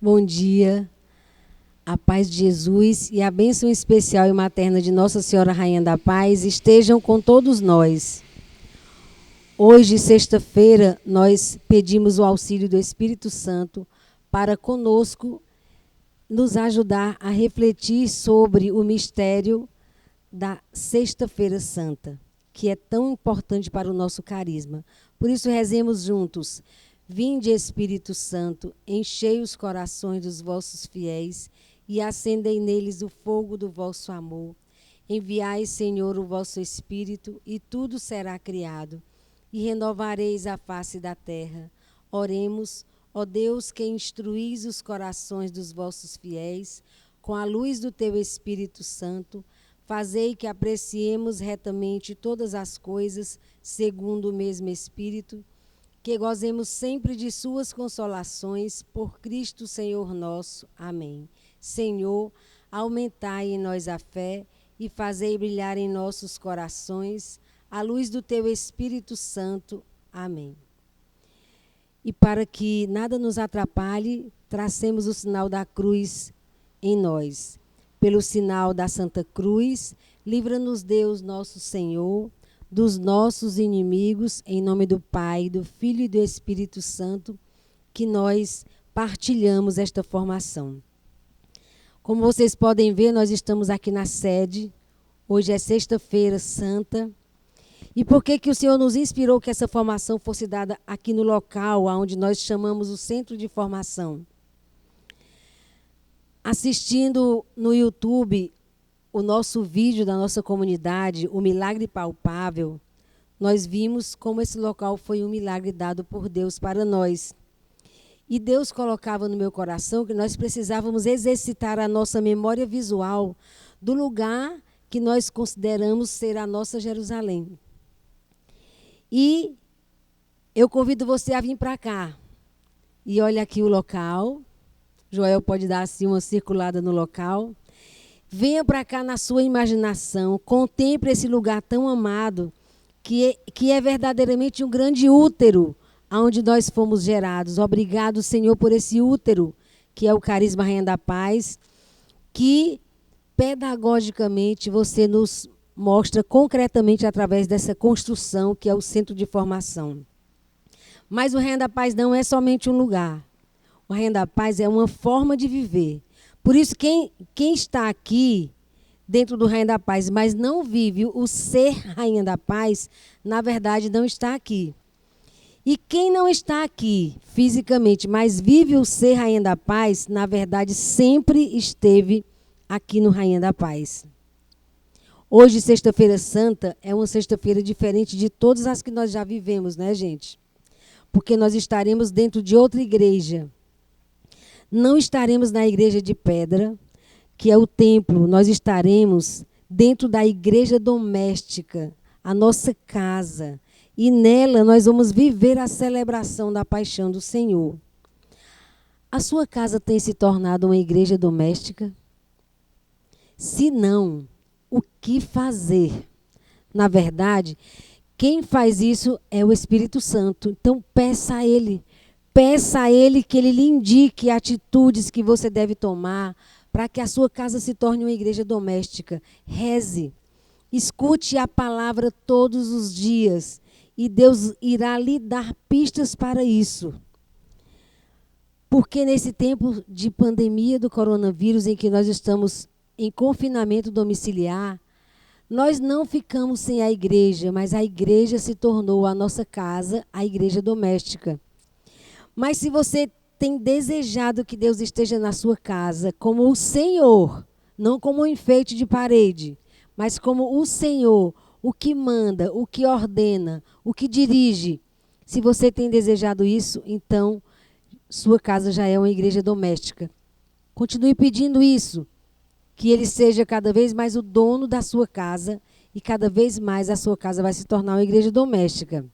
Bom dia, a paz de Jesus e a bênção especial e materna de Nossa Senhora Rainha da Paz estejam com todos nós. Hoje, sexta-feira, nós pedimos o auxílio do Espírito Santo para conosco nos ajudar a refletir sobre o mistério da Sexta-feira Santa, que é tão importante para o nosso carisma. Por isso, rezemos juntos. Vinde, Espírito Santo, enchei os corações dos vossos fiéis e acendei neles o fogo do vosso amor. Enviai, Senhor, o vosso Espírito, e tudo será criado, e renovareis a face da terra. Oremos, ó Deus, que instruís os corações dos vossos fiéis, com a luz do teu Espírito Santo, fazei que apreciemos retamente todas as coisas, segundo o mesmo Espírito, que gozemos sempre de suas consolações, por Cristo Senhor nosso. Amém. Senhor, aumentai em nós a fé e fazei brilhar em nossos corações a luz do teu Espírito Santo. Amém. E para que nada nos atrapalhe, tracemos o sinal da cruz em nós. Pelo sinal da Santa Cruz, livra-nos Deus nosso Senhor dos nossos inimigos, em nome do Pai, do Filho e do Espírito Santo, que nós partilhamos esta formação. Como vocês podem ver, nós estamos aqui na sede. Hoje é Sexta-feira Santa. E por que o Senhor nos inspirou que essa formação fosse dada aqui no local, onde nós chamamos o Centro de Formação? Assistindo no YouTube o nosso vídeo da nossa comunidade, o Milagre Palpável, nós vimos como esse local foi um milagre dado por Deus para nós. E Deus colocava no meu coração que nós precisávamos exercitar a nossa memória visual do lugar que nós consideramos ser a nossa Jerusalém. E eu convido você a vir para cá. E olha aqui o local. Joel pode dar assim uma circulada no local. Venha para cá na sua imaginação, contemple esse lugar tão amado, que é verdadeiramente um grande útero, onde nós fomos gerados. Obrigado, Senhor, por esse útero, que é o Carisma Rainha da Paz, que pedagogicamente você nos mostra concretamente através dessa construção, que é o Centro de Formação. Mas o Rainha da Paz não é somente um lugar. O Rainha da Paz é uma forma de viver. Por isso, quem está aqui dentro do Rainha da Paz, mas não vive o ser Rainha da Paz, na verdade não está aqui. E quem não está aqui fisicamente, mas vive o ser Rainha da Paz, na verdade sempre esteve aqui no Rainha da Paz. Hoje, Sexta-feira Santa, é uma sexta-feira diferente de todas as que nós já vivemos, né, gente? Porque nós estaremos dentro de outra igreja. Não estaremos na igreja de pedra, que é o templo. Nós estaremos dentro da igreja doméstica, a nossa casa. E nela nós vamos viver a celebração da paixão do Senhor. A sua casa tem se tornado uma igreja doméstica? Se não, o que fazer? Na verdade, quem faz isso é o Espírito Santo. Então peça a Ele. Peça a Ele que Ele lhe indique atitudes que você deve tomar para que a sua casa se torne uma igreja doméstica. Reze. Escute a palavra todos os dias e Deus irá lhe dar pistas para isso. Porque nesse tempo de pandemia do coronavírus, em que nós estamos em confinamento domiciliar, nós não ficamos sem a igreja, mas a igreja se tornou a nossa casa, a igreja doméstica. Mas se você tem desejado que Deus esteja na sua casa como o Senhor, não como um enfeite de parede, mas como o Senhor, o que manda, o que ordena, o que dirige. Se você tem desejado isso, então sua casa já é uma igreja doméstica. Continue pedindo isso, que Ele seja cada vez mais o dono da sua casa e cada vez mais a sua casa vai se tornar uma igreja doméstica.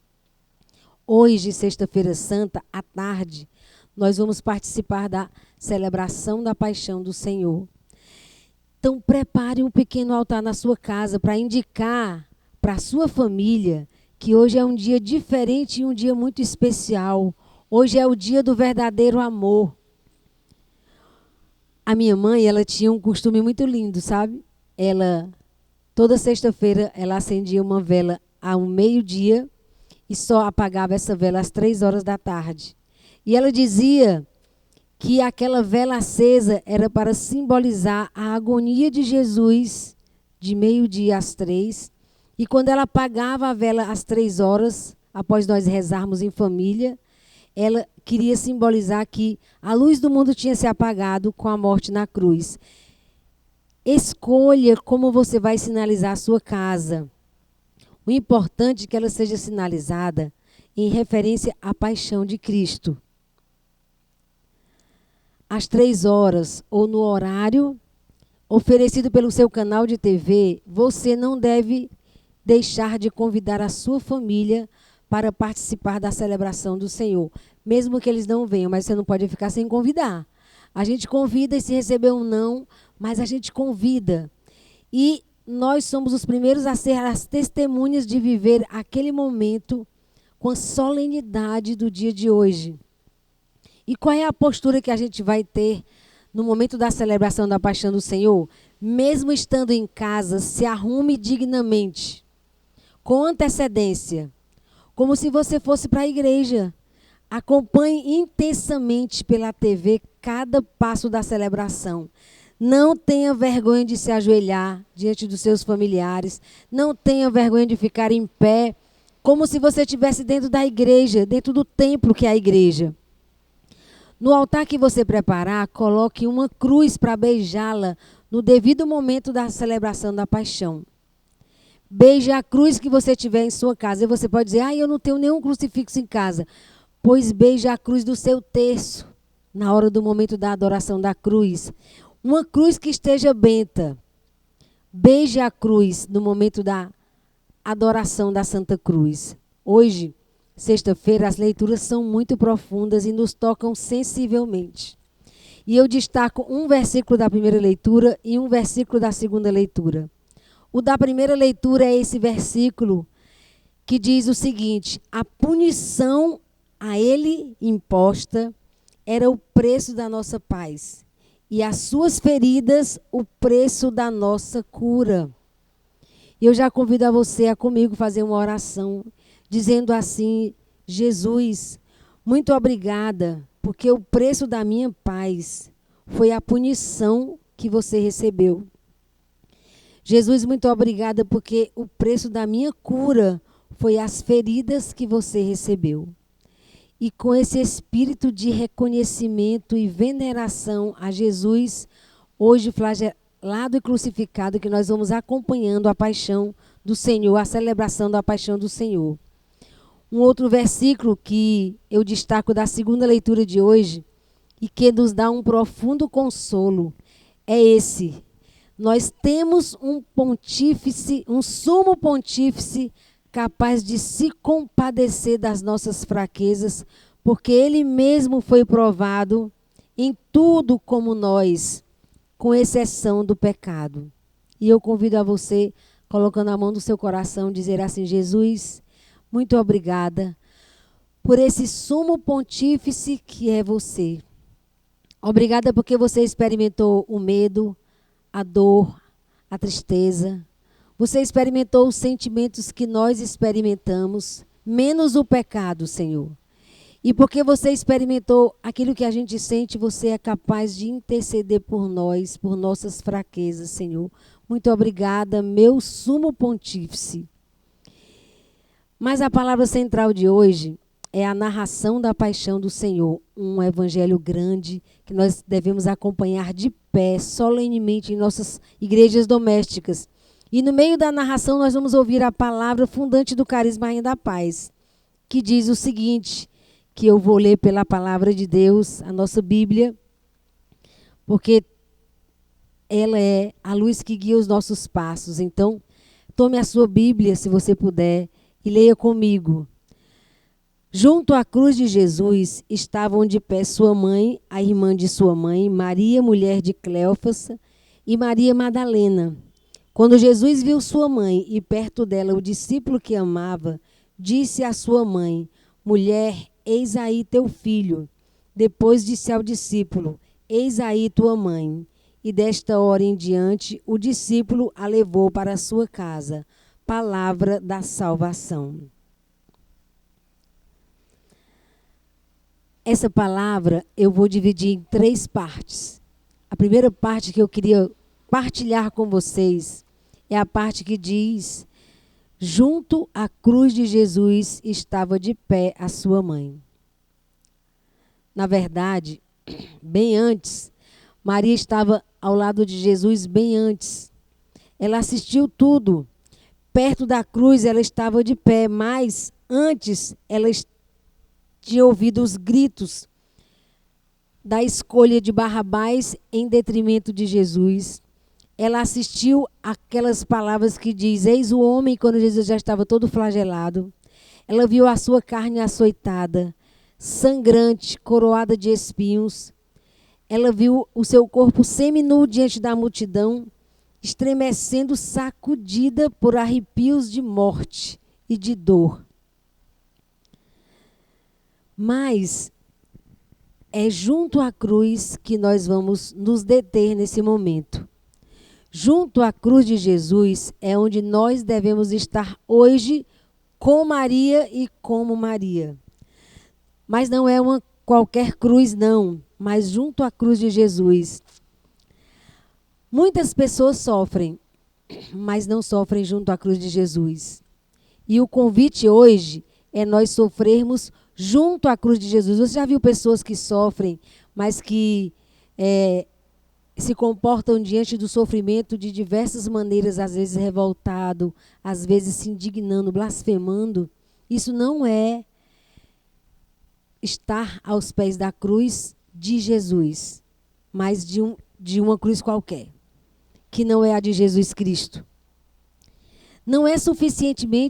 Hoje, Sexta-feira Santa, à tarde, nós vamos participar da celebração da paixão do Senhor. Então, prepare um pequeno altar na sua casa para indicar para a sua família que hoje é um dia diferente e um dia muito especial. Hoje é o dia do verdadeiro amor. A minha mãe, ela tinha um costume muito lindo, sabe? Ela, toda sexta-feira, ela acendia uma vela ao meio-dia e só apagava essa vela às 3 horas da tarde. E ela dizia que aquela vela acesa era para simbolizar a agonia de Jesus de meio-dia às 3. E quando ela apagava a vela às 3 horas, após nós rezarmos em família, ela queria simbolizar que a luz do mundo tinha se apagado com a morte na cruz. Escolha como você vai sinalizar a sua casa. O importante é que ela seja sinalizada em referência à paixão de Cristo. Às 3 horas ou no horário oferecido pelo seu canal de TV, você não deve deixar de convidar a sua família para participar da celebração do Senhor. Mesmo que eles não venham, mas você não pode ficar sem convidar. A gente convida e se receber um não, mas a gente convida. E nós somos os primeiros a ser as testemunhas de viver aquele momento com a solenidade do dia de hoje. E qual é a postura que a gente vai ter no momento da celebração da paixão do Senhor? Mesmo estando em casa, se arrume dignamente, com antecedência, como se você fosse para a igreja. Acompanhe intensamente pela TV cada passo da celebração. Não tenha vergonha de se ajoelhar diante dos seus familiares. Não tenha vergonha de ficar em pé, como se você estivesse dentro da igreja, dentro do templo que é a igreja. No altar que você preparar, coloque uma cruz para beijá-la no devido momento da celebração da paixão. Beije a cruz que você tiver em sua casa. E você pode dizer, eu não tenho nenhum crucifixo em casa. Pois beije a cruz do seu terço, na hora do momento da adoração da cruz. Uma cruz que esteja benta. Beije a cruz no momento da adoração da Santa Cruz. Hoje, sexta-feira, as leituras são muito profundas e nos tocam sensivelmente. E eu destaco um versículo da primeira leitura e um versículo da segunda leitura. O da primeira leitura é esse versículo que diz o seguinte: a punição a ele imposta era o preço da nossa paz, e as suas feridas o preço da nossa cura. E eu já convido a você a comigo fazer uma oração, dizendo assim: Jesus, muito obrigada, porque o preço da minha paz foi a punição que você recebeu. Jesus, muito obrigada, porque o preço da minha cura foi as feridas que você recebeu. E com esse espírito de reconhecimento e veneração a Jesus, hoje flagelado e crucificado, que nós vamos acompanhando a paixão do Senhor, a celebração da paixão do Senhor. Um outro versículo que eu destaco da segunda leitura de hoje e que nos dá um profundo consolo é esse: nós temos um pontífice, um sumo pontífice capaz de se compadecer das nossas fraquezas, porque ele mesmo foi provado em tudo como nós, com exceção do pecado. E eu convido a você, colocando a mão no seu coração, dizer assim: Jesus, muito obrigada por esse sumo pontífice que é você. Obrigada porque você experimentou o medo, a dor, a tristeza. Você experimentou os sentimentos que nós experimentamos, menos o pecado, Senhor. E porque você experimentou aquilo que a gente sente, você é capaz de interceder por nós, por nossas fraquezas, Senhor. Muito obrigada, meu sumo pontífice. Mas a palavra central de hoje é a narração da paixão do Senhor, um evangelho grande que nós devemos acompanhar de pé, solenemente, em nossas igrejas domésticas. E no meio da narração nós vamos ouvir a palavra fundante do carisma Rainha da Paz, que diz o seguinte, que eu vou ler pela palavra de Deus, a nossa Bíblia, porque ela é a luz que guia os nossos passos. Então, tome a sua Bíblia, se você puder, e leia comigo. Junto à cruz de Jesus estavam de pé sua mãe, a irmã de sua mãe, Maria, mulher de Cleófas, e Maria Madalena. Quando Jesus viu sua mãe e perto dela o discípulo que amava, disse à sua mãe: mulher, eis aí teu filho. Depois disse ao discípulo: eis aí tua mãe. e desta hora em diante o discípulo a levou para a sua casa. Palavra da salvação. Essa palavra eu vou dividir em 3 partes. A primeira parte que eu queria partilhar com vocês é a parte que diz: junto à cruz de Jesus estava de pé a sua mãe. Na verdade, bem antes, Maria estava ao lado de Jesus bem antes. Ela assistiu tudo. Perto da cruz ela estava de pé, mas antes ela tinha ouvido os gritos da escolha de Barrabás em detrimento de Jesus. Ela assistiu aquelas palavras que diz: eis o homem, quando Jesus já estava todo flagelado. Ela viu a sua carne açoitada, sangrante, coroada de espinhos. Ela viu o seu corpo seminu diante da multidão, estremecendo, sacudida por arrepios de morte e de dor. Mas é junto à cruz que nós vamos nos deter nesse momento. Junto à cruz de Jesus é onde nós devemos estar hoje com Maria e como Maria. Mas não é uma qualquer cruz, não, mas junto à cruz de Jesus. Muitas pessoas sofrem, mas não sofrem junto à cruz de Jesus. E o convite hoje é nós sofrermos junto à cruz de Jesus. Você já viu pessoas que sofrem, mas que se comportam diante do sofrimento de diversas maneiras, às vezes revoltado, às vezes se indignando, blasfemando? Isso não é estar aos pés da cruz de Jesus, mas de uma cruz qualquer, que não é a de Jesus Cristo. Não é suficiente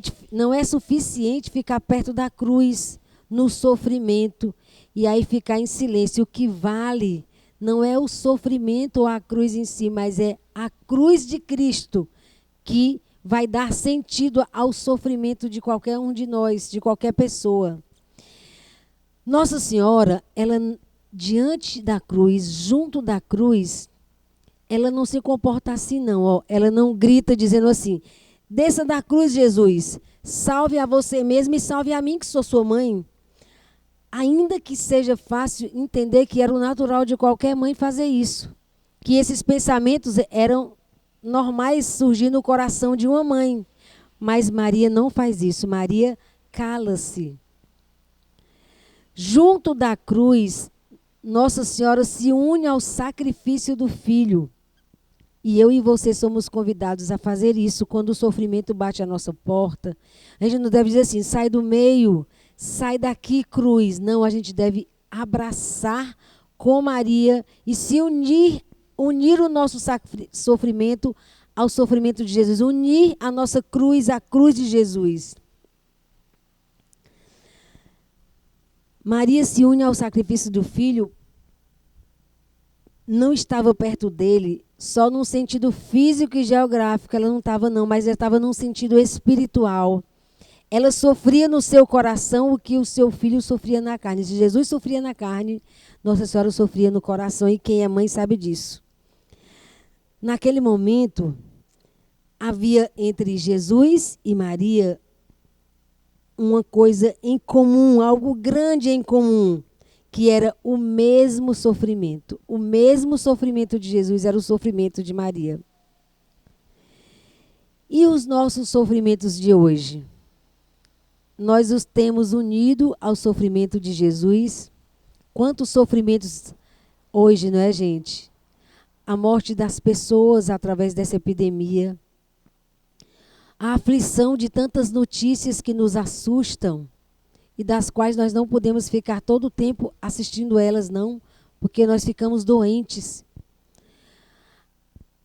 ficar perto da cruz no sofrimento e aí ficar em silêncio. O que vale não é o sofrimento ou a cruz em si, mas é a cruz de Cristo que vai dar sentido ao sofrimento de qualquer um de nós, de qualquer pessoa. Nossa Senhora, ela diante da cruz, junto da cruz, ela não se comporta assim não, ó. Ela não grita dizendo assim: desça da cruz, Jesus, salve a você mesmo e salve a mim que sou sua mãe. Ainda que seja fácil entender que era o natural de qualquer mãe fazer isso, que esses pensamentos eram normais surgir no coração de uma mãe. Mas Maria não faz isso, Maria cala-se. Junto da cruz, Nossa Senhora se une ao sacrifício do Filho. E eu e você somos convidados a fazer isso quando o sofrimento bate à nossa porta. A gente não deve dizer assim: sai do meio, sai daqui, cruz. Não, a gente deve abraçar com Maria e se unir o nosso sofrimento ao sofrimento de Jesus. Unir a nossa cruz à cruz de Jesus. Maria se une ao sacrifício do Filho, não estava perto dele só num sentido físico e geográfico, ela não estava não, mas ela estava num sentido espiritual. Ela sofria no seu coração o que o seu filho sofria na carne. Se Jesus sofria na carne, Nossa Senhora sofria no coração, e quem é mãe sabe disso. Naquele momento, havia entre Jesus e Maria uma coisa em comum, algo grande em comum, que era o mesmo sofrimento. O mesmo sofrimento de Jesus era o sofrimento de Maria. E os nossos sofrimentos de hoje? Nós os temos unido ao sofrimento de Jesus? Quantos sofrimentos hoje, não é, gente? A morte das pessoas através dessa epidemia, a aflição de tantas notícias que nos assustam e das quais nós não podemos ficar todo o tempo assistindo elas, não, porque nós ficamos doentes.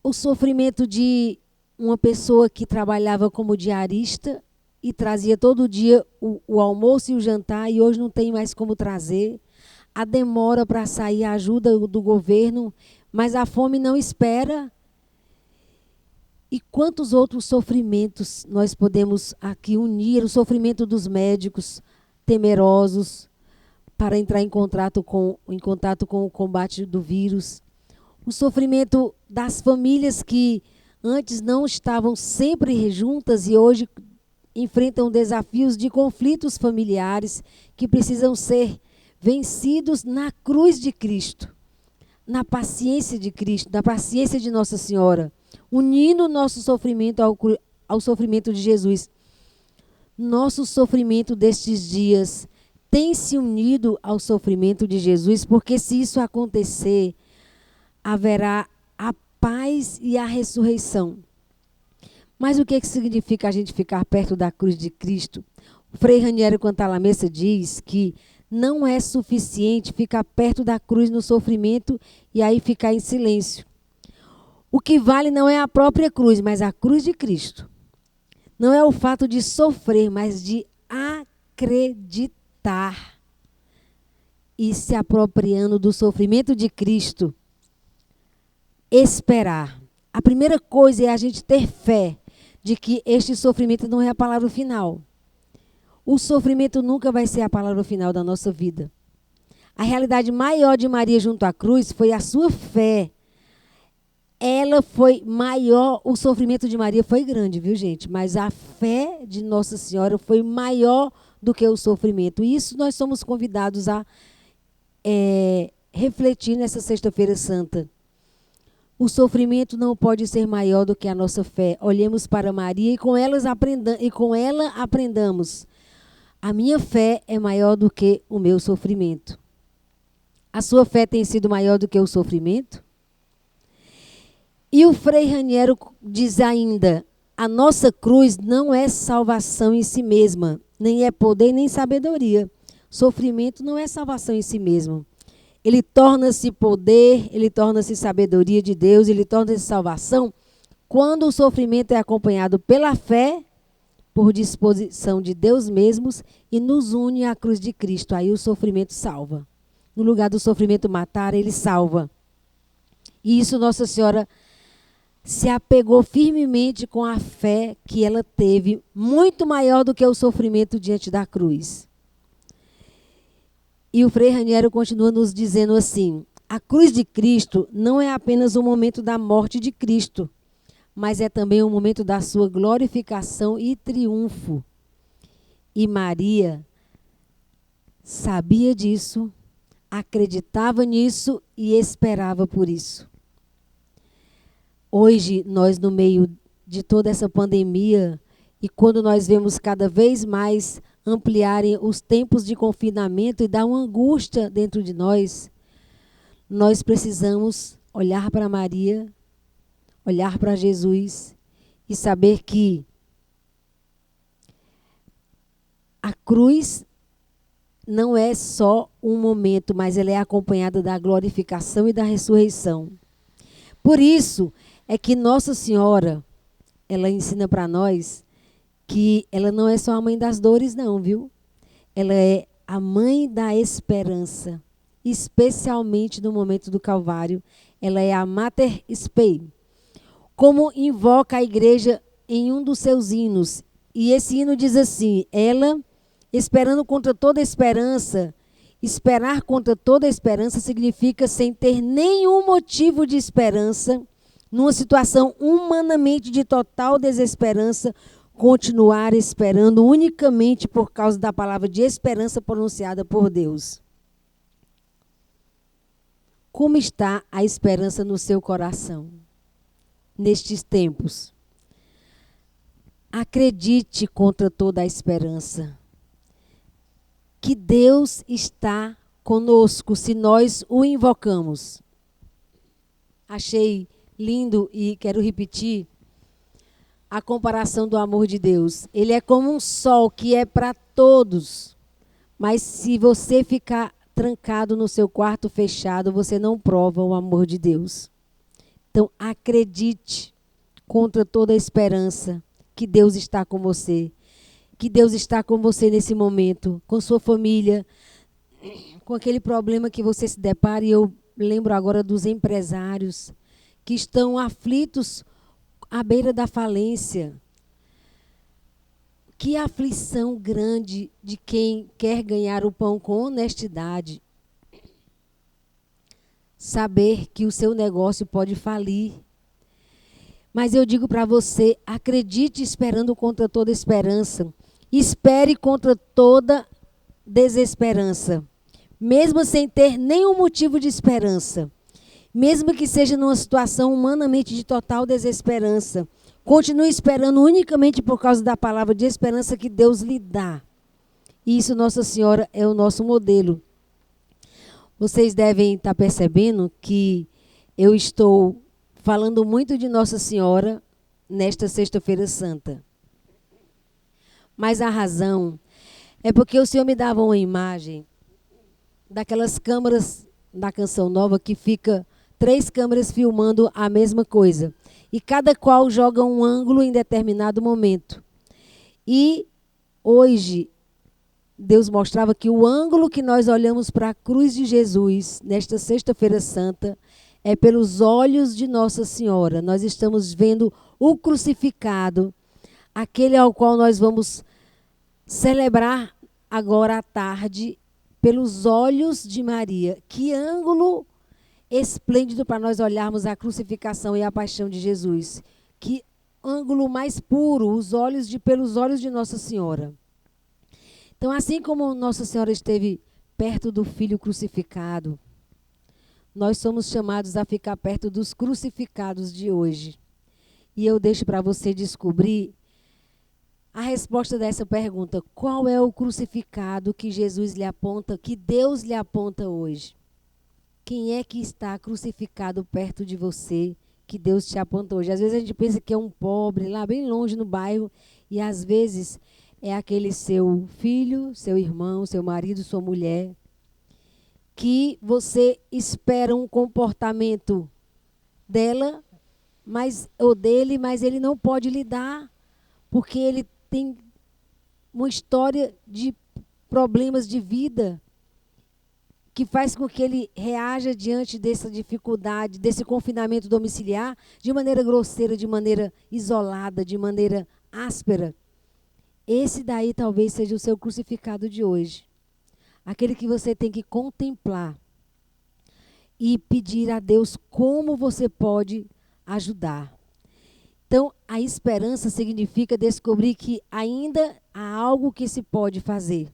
O sofrimento de uma pessoa que trabalhava como diarista e trazia todo dia o almoço e o jantar, e hoje não tem mais como trazer. A demora para sair a ajuda do governo, mas a fome não espera. E quantos outros sofrimentos nós podemos aqui unir? O sofrimento dos médicos temerosos para entrar em contato com o combate do vírus. O sofrimento das famílias que antes não estavam sempre juntas e hoje enfrentam desafios de conflitos familiares que precisam ser vencidos na cruz de Cristo, na paciência de Cristo, na paciência de Nossa Senhora, unindo o nosso sofrimento ao sofrimento de Jesus. Nosso sofrimento destes dias tem se unido ao sofrimento de Jesus, porque se isso acontecer, haverá a paz e a ressurreição. Mas o que significa a gente ficar perto da cruz de Cristo? O Frei Raniero Cantalamessa diz que não é suficiente ficar perto da cruz no sofrimento e aí ficar em silêncio. O que vale não é a própria cruz, mas a cruz de Cristo. Não é o fato de sofrer, mas de acreditar e se apropriando do sofrimento de Cristo. Esperar. A primeira coisa é a gente ter fé de que este sofrimento não é a palavra final. O sofrimento nunca vai ser a palavra final da nossa vida. A realidade maior de Maria junto à cruz foi a sua fé. Ela foi maior, o sofrimento de Maria foi grande, viu, gente? Mas a fé de Nossa Senhora foi maior do que o sofrimento. E isso nós somos convidados a refletir nessa Sexta-feira Santa. O sofrimento não pode ser maior do que a nossa fé. Olhemos para Maria e com ela aprendamos. A minha fé é maior do que o meu sofrimento. A sua fé tem sido maior do que o sofrimento? E o Frei Raniero diz ainda, a nossa cruz não é salvação em si mesma, nem é poder, nem sabedoria. Sofrimento não é salvação em si mesmo. Ele torna-se poder, ele torna-se sabedoria de Deus, ele torna-se salvação quando o sofrimento é acompanhado pela fé, por disposição de Deus mesmos e nos une à cruz de Cristo. Aí o sofrimento salva. No lugar do sofrimento matar, ele salva. E isso Nossa Senhora se apegou firmemente com a fé que ela teve, muito maior do que o sofrimento diante da cruz. E o Frei Raniero continua nos dizendo assim, a cruz de Cristo não é apenas o momento da morte de Cristo, mas é também o momento da sua glorificação e triunfo. E Maria sabia disso, acreditava nisso e esperava por isso. Hoje, nós no meio de toda essa pandemia, e quando nós vemos cada vez mais ampliarem os tempos de confinamento e dar uma angústia dentro de nós, nós precisamos olhar para Maria, olhar para Jesus e saber que a cruz não é só um momento, mas ela é acompanhada da glorificação e da ressurreição. Por isso é que Nossa Senhora, ela ensina para nós que ela não é só a mãe das dores, não, viu? Ela é a mãe da esperança, especialmente no momento do Calvário. Ela é a Mater Spei. Como invoca a igreja em um dos seus hinos. E esse hino diz assim, ela, esperando contra toda esperança, esperar contra toda esperança significa sem ter nenhum motivo de esperança, numa situação humanamente de total desesperança, continuar esperando unicamente por causa da palavra de esperança pronunciada por Deus. Como está a esperança no seu coração nestes tempos? Acredite contra toda a esperança que Deus está conosco se nós o invocamos. Achei lindo e quero repetir a comparação do amor de Deus. Ele é como um sol que é para todos, mas se você ficar trancado no seu quarto fechado, você não prova o amor de Deus. Então, acredite contra toda a esperança que Deus está com você, que Deus está com você nesse momento, com sua família, com aquele problema que você se depara. E eu lembro agora dos empresários que estão aflitos à beira da falência. Que aflição grande de quem quer ganhar o pão com honestidade. saber que o seu negócio pode falir. Mas eu digo para você, acredite esperando contra toda esperança. Espere contra toda desesperança. Mesmo sem ter nenhum motivo de esperança. Mesmo que seja numa situação humanamente de total desesperança. Continue esperando unicamente por causa da palavra de esperança que Deus lhe dá. E isso, Nossa Senhora, é o nosso modelo. Vocês devem estar percebendo que eu estou falando muito de Nossa Senhora nesta Sexta-feira Santa. Mas a razão é porque o Senhor me dava uma imagem daquelas câmeras da Canção Nova que fica 3 câmeras filmando a mesma coisa. E cada qual joga um ângulo em determinado momento. E hoje, Deus mostrava que o ângulo que nós olhamos para a cruz de Jesus, nesta Sexta-feira Santa, é pelos olhos de Nossa Senhora. Nós estamos vendo o crucificado, aquele ao qual nós vamos celebrar agora à tarde, pelos olhos de Maria. Que ângulo esplêndido para nós olharmos a crucificação e a paixão de Jesus. Que ângulo mais puro, pelos olhos de Nossa Senhora. Então, assim como Nossa Senhora esteve perto do Filho crucificado, nós somos chamados a ficar perto dos crucificados de hoje. E eu deixo para você descobrir a resposta dessa pergunta. Qual é o crucificado que Jesus lhe aponta, que Deus lhe aponta hoje? Quem é que está crucificado perto de você, que Deus te aponta hoje? Às vezes a gente pensa que é um pobre, lá bem longe no bairro, e às vezes é aquele seu filho, seu irmão, seu marido, sua mulher, que você espera um comportamento dela, ou dele, mas ele não pode lhe dar, porque ele tem uma história de problemas de vida que faz com que ele reaja diante dessa dificuldade, desse confinamento domiciliar, de maneira grosseira, de maneira isolada, de maneira áspera. Esse daí talvez seja o seu crucificado de hoje. Aquele que você tem que contemplar e pedir a Deus como você pode ajudar. Então, a esperança significa descobrir que ainda há algo que se pode fazer.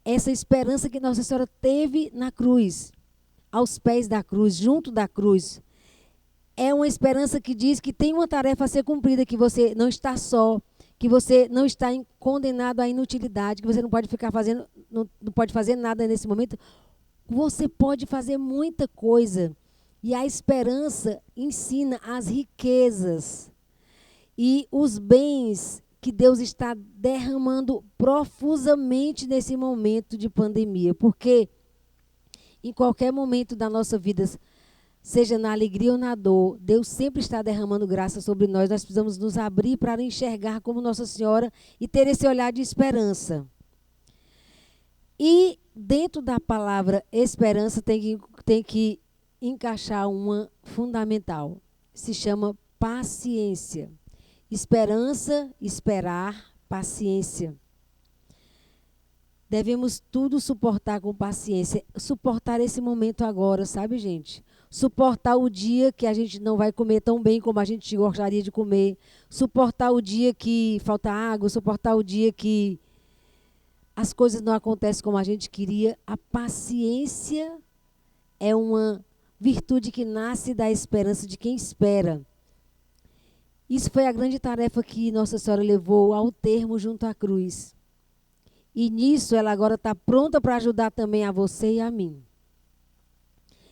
Essa esperança que Nossa Senhora teve na cruz, aos pés da cruz, junto da cruz, é uma esperança que diz que tem uma tarefa a ser cumprida, que você não está só, que você não está condenado à inutilidade, que você não pode ficar fazendo, não pode fazer nada nesse momento. Você pode fazer muita coisa. E a esperança ensina as riquezas e os bens que Deus está derramando profusamente nesse momento de pandemia. Porque em qualquer momento da nossa vida, seja na alegria ou na dor, Deus sempre está derramando graça sobre nós. Nós precisamos nos abrir para enxergar como Nossa Senhora e ter esse olhar de esperança. E dentro da palavra esperança tem que encaixar uma fundamental. Se chama paciência. Esperança, esperar, paciência. Devemos tudo suportar com paciência. Suportar esse momento agora, sabe, gente? Suportar o dia que a gente não vai comer tão bem como a gente gostaria de comer. Suportar o dia que falta água. Suportar o dia que as coisas não acontecem como a gente queria. A paciência é uma virtude que nasce da esperança de quem espera. Isso foi a grande tarefa que Nossa Senhora levou ao termo junto à cruz. E nisso ela agora está pronta para ajudar também a você e a mim.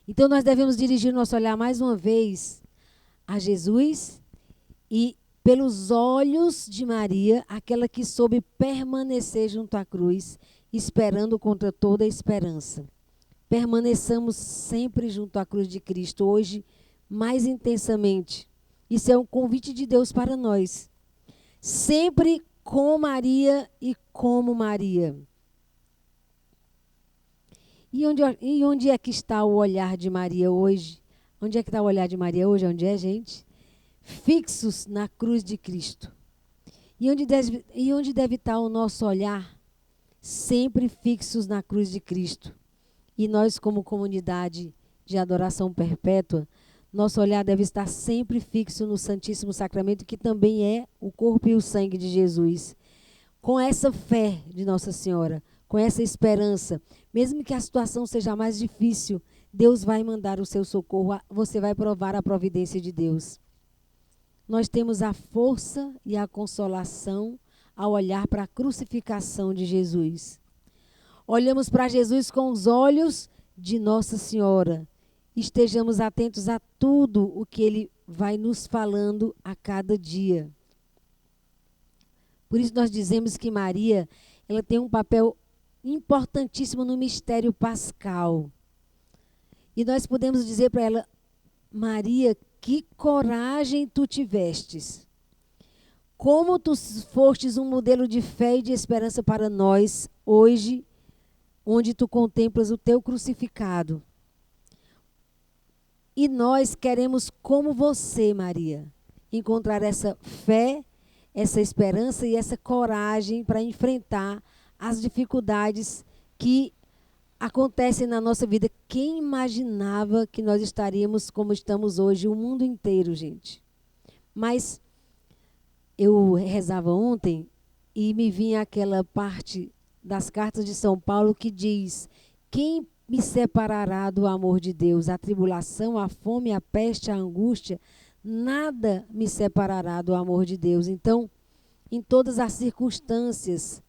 Então nós devemos dirigir nosso olhar mais uma vez a Jesus e pelos olhos de Maria, aquela que soube permanecer junto à cruz, esperando contra toda a esperança. Permaneçamos sempre junto à cruz de Cristo, hoje mais intensamente. Isso é um convite de Deus para nós. Sempre com Maria e como Maria. E onde é que está o olhar de Maria hoje? Onde é que está o olhar de Maria hoje? Onde é, gente? Fixos na cruz de Cristo. E onde deve estar o nosso olhar? Sempre fixos na cruz de Cristo. E nós, como comunidade de adoração perpétua, nosso olhar deve estar sempre fixo no Santíssimo Sacramento, que também é o corpo e o sangue de Jesus. Com essa fé de Nossa Senhora, com essa esperança, mesmo que a situação seja mais difícil, Deus vai mandar o seu socorro, você vai provar a providência de Deus. Nós temos a força e a consolação ao olhar para a crucificação de Jesus. Olhamos para Jesus com os olhos de Nossa Senhora. Estejamos atentos a tudo o que Ele vai nos falando a cada dia. Por isso nós dizemos que Maria, ela tem um papel importantíssimo no mistério pascal. E nós podemos dizer para ela: Maria, que coragem tu tivestes. Como tu fostes um modelo de fé e de esperança para nós hoje, onde tu contemplas o teu crucificado. E nós queremos, como você, Maria, encontrar essa fé, essa esperança e essa coragem para enfrentar as dificuldades que acontecem na nossa vida. Quem imaginava que nós estaríamos como estamos hoje, o mundo inteiro, gente? Mas eu rezava ontem e me vinha aquela parte das cartas de São Paulo que diz: quem me separará do amor de Deus? A tribulação, a fome, a peste, a angústia, nada me separará do amor de Deus. Então, em todas as circunstâncias,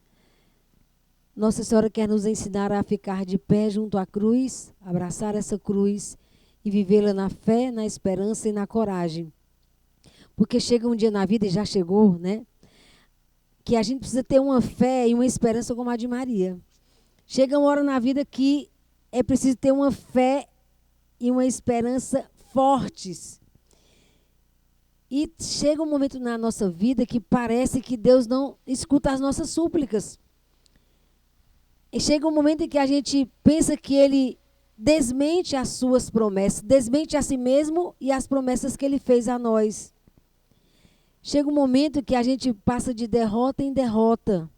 Nossa Senhora quer nos ensinar a ficar de pé junto à cruz, abraçar essa cruz e vivê-la na fé, na esperança e na coragem. Porque chega um dia na vida, e já chegou, né? Que a gente precisa ter uma fé e uma esperança como a de Maria. Chega uma hora na vida que é preciso ter uma fé e uma esperança fortes. E chega um momento na nossa vida que parece que Deus não escuta as nossas súplicas. E chega um momento em que a gente pensa que Ele desmente as suas promessas, desmente a si mesmo e as promessas que Ele fez a nós. Chega um momento que a gente passa de derrota em derrota.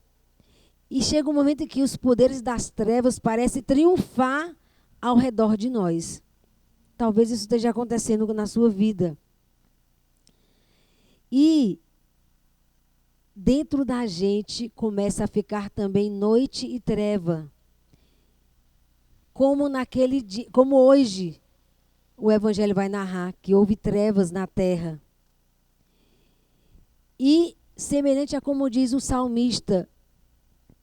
E chega um momento em que os poderes das trevas parecem triunfar ao redor de nós. Talvez isso esteja acontecendo na sua vida. E dentro da gente começa a ficar também noite e treva. Como naquele dia, como hoje o Evangelho vai narrar, que houve trevas na terra. E semelhante a como diz o salmista,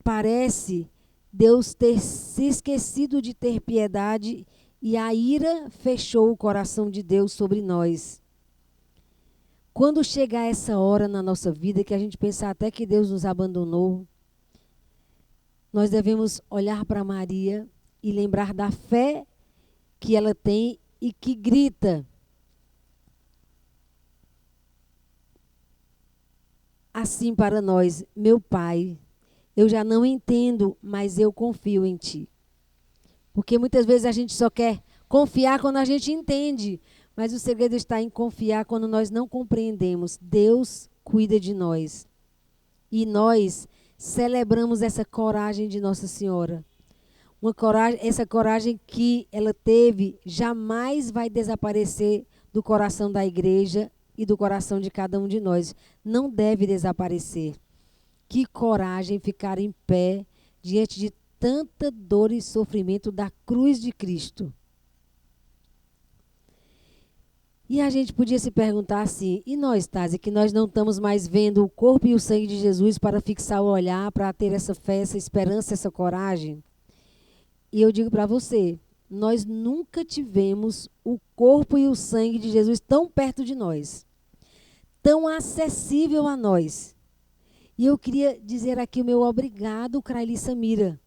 parece Deus ter se esquecido de ter piedade e a ira fechou o coração de Deus sobre nós. Quando chegar essa hora na nossa vida que a gente pensar até que Deus nos abandonou, nós devemos olhar para Maria e lembrar da fé que ela tem e que grita assim para nós: meu Pai, eu já não entendo, mas eu confio em Ti. Porque muitas vezes a gente só quer confiar quando a gente entende, mas o segredo está em confiar quando nós não compreendemos. Deus cuida de nós. E nós celebramos essa coragem de Nossa Senhora. Essa coragem que ela teve jamais vai desaparecer do coração da igreja e do coração de cada um de nós. Não deve desaparecer. Que coragem ficar em pé diante de tanta dor e sofrimento da cruz de Cristo. E a gente podia se perguntar assim: e nós, Tássia, que nós não estamos mais vendo o corpo e o sangue de Jesus para fixar o olhar, para ter essa fé, essa esperança, essa coragem? E eu digo para você, nós nunca tivemos o corpo e o sangue de Jesus tão perto de nós, tão acessível a nós. E eu queria dizer aqui o meu obrigado, Craili Samira.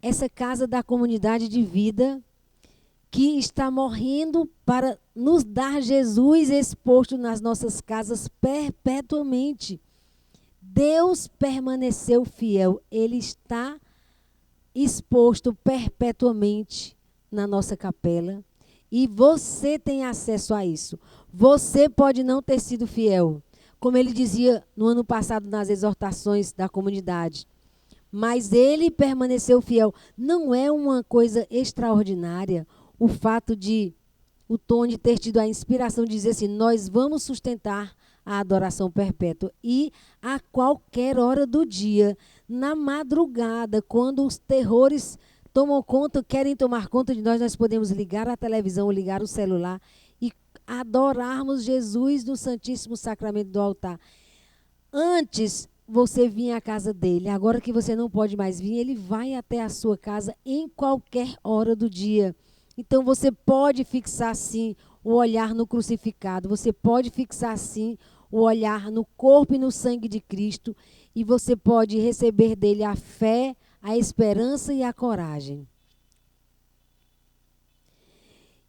Essa casa da comunidade de vida que está morrendo para nos dar Jesus exposto nas nossas casas perpetuamente. Deus permaneceu fiel. Ele está exposto perpetuamente na nossa capela. E você tem acesso a isso. Você pode não ter sido fiel, como ele dizia no ano passado nas exortações da comunidade. Mas ele permaneceu fiel. Não é uma coisa extraordinária. o fato de o Tony ter tido a inspiração de dizer assim, nós vamos sustentar a adoração perpétua. E a qualquer hora do dia, na madrugada, quando os terrores tomam conta, querem tomar conta de nós, nós podemos ligar a televisão ou ligar o celular e adorarmos Jesus no Santíssimo Sacramento do altar. Antes, você vinha à casa dele. Agora que você não pode mais vir, ele vai até a sua casa em qualquer hora do dia. Então, você pode fixar, sim, o olhar no crucificado. Você pode fixar, sim, o olhar no corpo e no sangue de Cristo. E você pode receber dele a fé, a esperança e a coragem.